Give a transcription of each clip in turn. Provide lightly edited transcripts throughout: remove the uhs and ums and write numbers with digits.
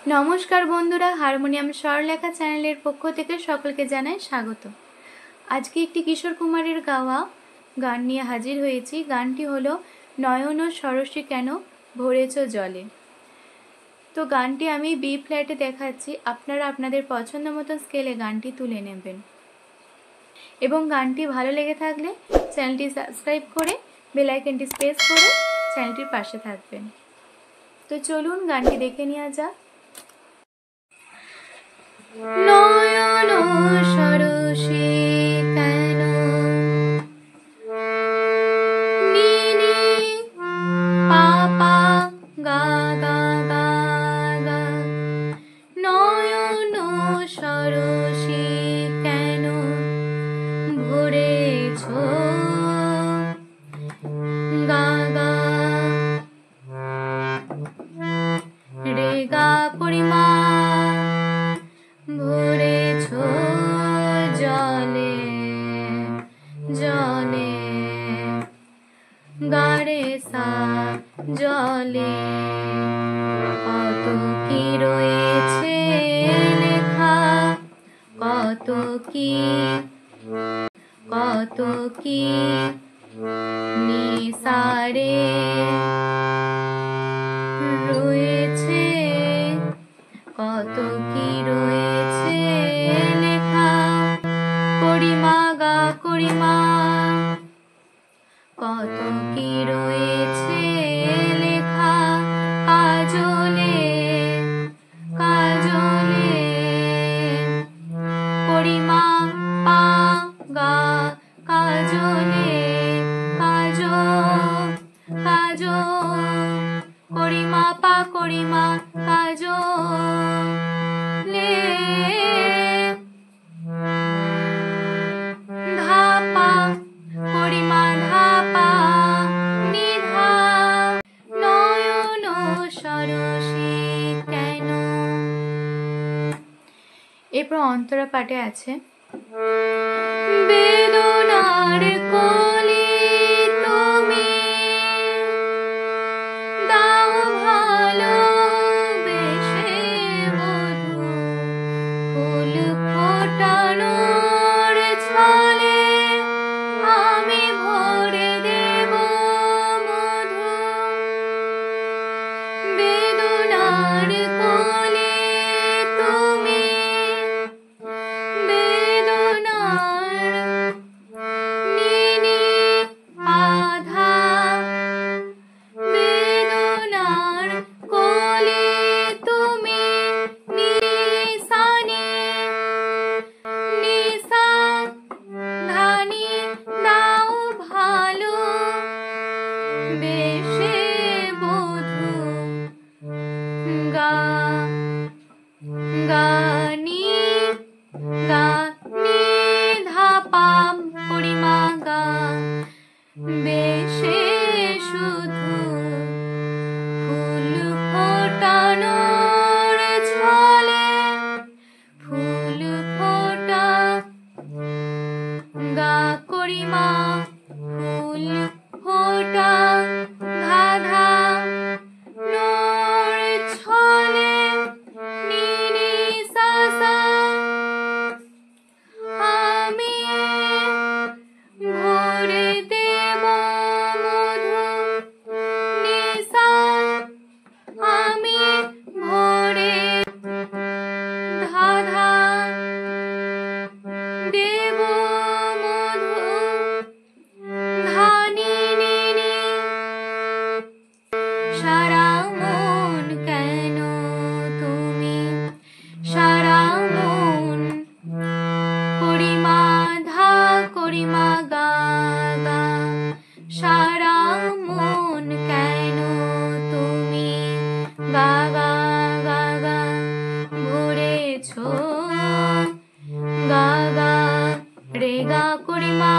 नमस्कार बंधुरा हारमोनियम सरलेखा चैनलेर पक्ष थेके सकलके जानाई स्वागत। आज के एकटी किशोर कुमारेर गावा गान निये हाजिर हयेछि। गानटी हलो नयन ओ सरसी केन भरेछ जले। तो गानटी आमी बी फ्लैटे देखाच्छि, आपनारा आपनादेर पछंद मतो स्केले गानटी तुले नेबेन एबं गानटी भालो लेगे थाकले चैनलटी सबस्क्राइब करे बेल आइकनटी प्रेस करे चैनलटिर पाशे थाकबेन। तो चलुन गानटी देखे नेওয়া যাক। नयन सरसी केन नी पा पा गा गा गा गा नयन सरसी केन भरेछ गा गा रे गा परिमा भरेछ जले जले गारे सा जले कत की रयेछे लेखा कत की निसारे रयेछे कत की रयेछे लेखा करिमा गा करिमा कत की रयेछे लेखा काजले काजले करिमा पा गा काजले काजो काजो करिमा पा करिमा काजो ले धापा करिमा धापा निधा नयन सरसी केन। एरपर अंतरा पाठे आछे बेदनार कली तुमी दाओ भालोबेसे मधु फुल फोटानोर छले आमी भरे देब मधु बेदनार कली तुमी बेदनार नीनी आधा बेदनार कली तुमी निशानी निशा धानी दाओ भालो बेशे बधू गा गानी गानी धापा करिमा गा बेशे शुधु फुल फोटानोर छले फुल फोटा गा करिमा फुल फोटा धाधा नोर छले नीनी सासा आमी भरे देब मधु निशा आमी भरे धाधा देब मधु धानी नीनी सारा मन केन तुमी सारा मन करिमा धा करिमा गा गा सारा मन केन तुमी गा गा गा गा भरेछ गा गा रे गा करिमा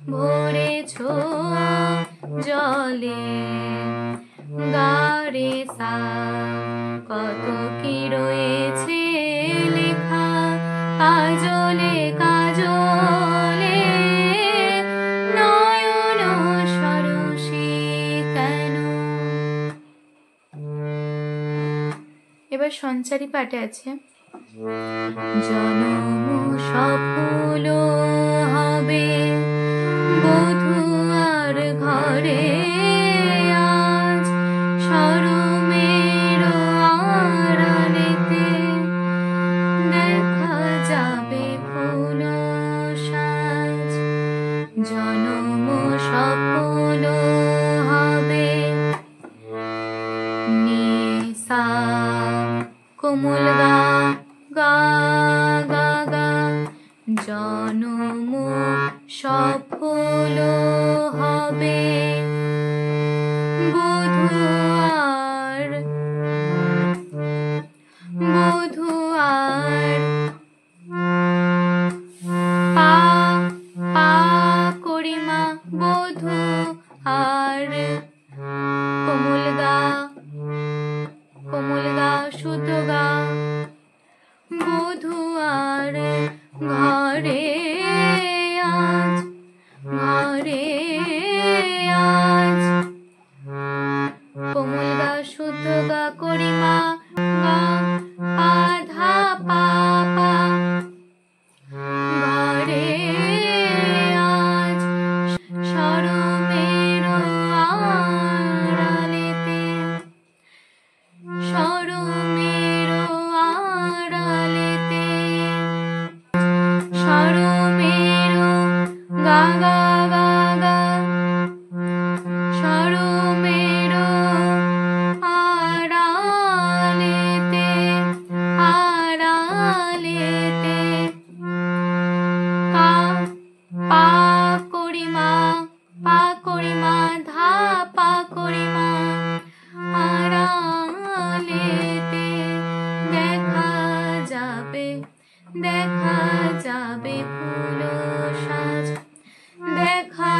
भरेछ जले गारे सा कत की रयेछे लेखा काजले काजले नयन सरसी केन। এবার সঞ্চারী পাঠে আছে জনম সফল হবে বধূ আর ঘরে আজ সরমের আড়ালেতে দেখা যাবে ফুল সাজ জনম সফল হবে নিসা কোমল গা গা গা গা জনম সফল হবে বধূ আর পা পা করিমা বধূ আর কোমল গা শুদ্ধ গা বধূ আর ঘরে আজ কোমল গা শুদ্ধ গা করিমা গা আধা পা পা ঘরে আজ সরমের আড়ালেতে সরমের আড়ালেতে সরমের গা গা গা গা সরমের আড়ালেতে কা পা করিমা ধা পা করিমা আড়ালেতে দেখা যাবে ফুল সাজ দেখা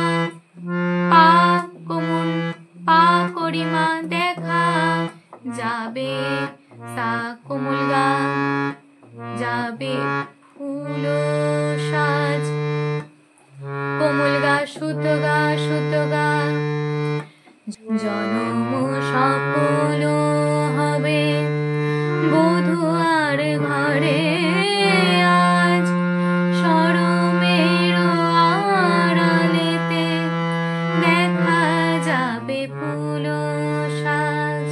পা কোমল পা করিমা দেখা যাবে সা কোমল গা যাবে ফুল সাজ কোমল গা শুদ্ধ গা জনম সফল হবে বধূ আর ঘরে আজ সরমের আড়ালেতে দেখা যাবে ফুল সাজ।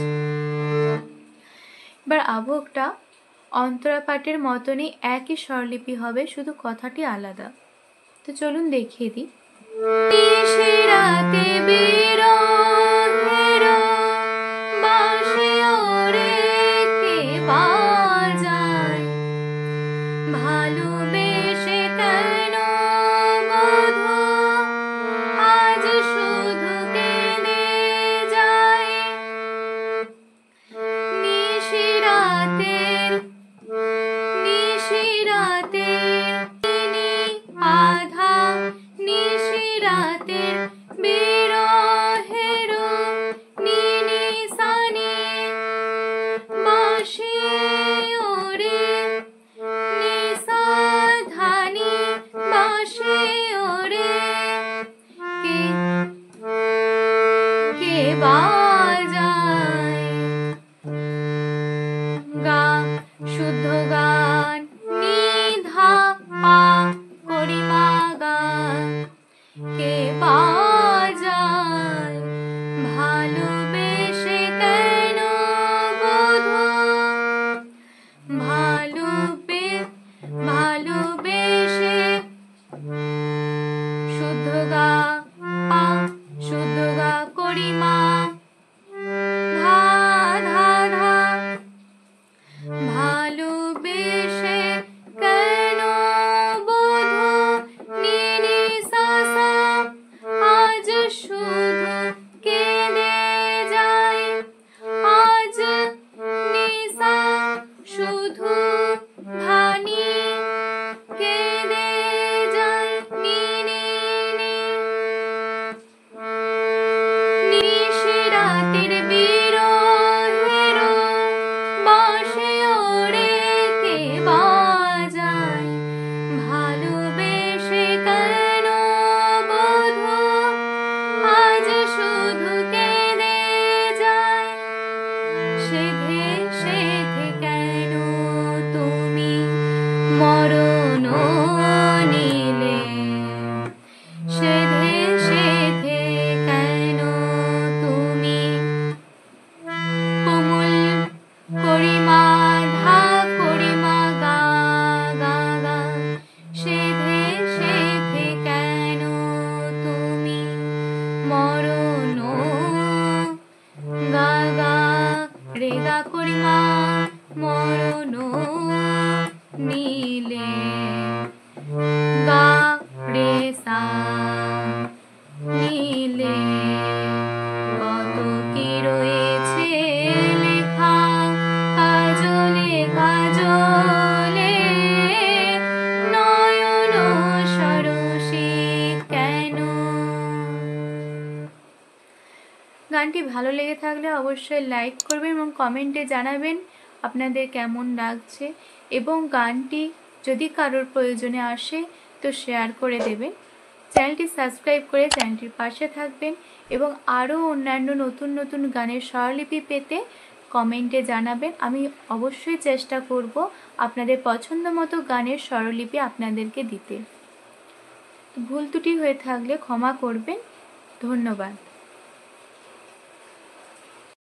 এবার আবহটা অন্তরা পাঠের মতনই একই স্বরলিপি হবে, শুধু কথাটি আলাদা। তো চলুন দেখিয়ে দিই। নিশিরাতে বিরহের বাঁশি ওরে কে বাজায়, ভালোবেসে কেন বধূ আজ শুধু কেঁদে যায়। নিশিরাতের আধা নিশিরাতের বিরহের নিনি সানি বাঁশি ওরে নিসাধানি বাঁশি ওরে কে বাজায়। গা শুদ্ধ গান নিধা পা করিমা গা কে বাজায়, ভালোবেসে কেন বধূ ভালোবেসে শুদ্ধ গা পা শুদ্ধ গা করিমা গানটি ভালো লেগে থাকলে অবশ্যই লাইক করবেন এবং কমেন্টে জানাবেন আপনাদের কেমন লাগছে, এবং গানটি যদি কারোর প্রয়োজনে আসে তো শেয়ার করে দেবেন। চ্যানেলটি সাবস্ক্রাইব করে চ্যানেলটির পাশে থাকবেন এবং আরও অন্যান্য নতুন নতুন গানের স্বরলিপি পেতে কমেন্টে জানাবেন। আমি অবশ্যই চেষ্টা করব আপনাদের পছন্দ মতো গানের স্বরলিপি আপনাদেরকে দিতে। ভুল ত্রুটি হয়ে থাকলে ক্ষমা করবেন। ধন্যবাদ।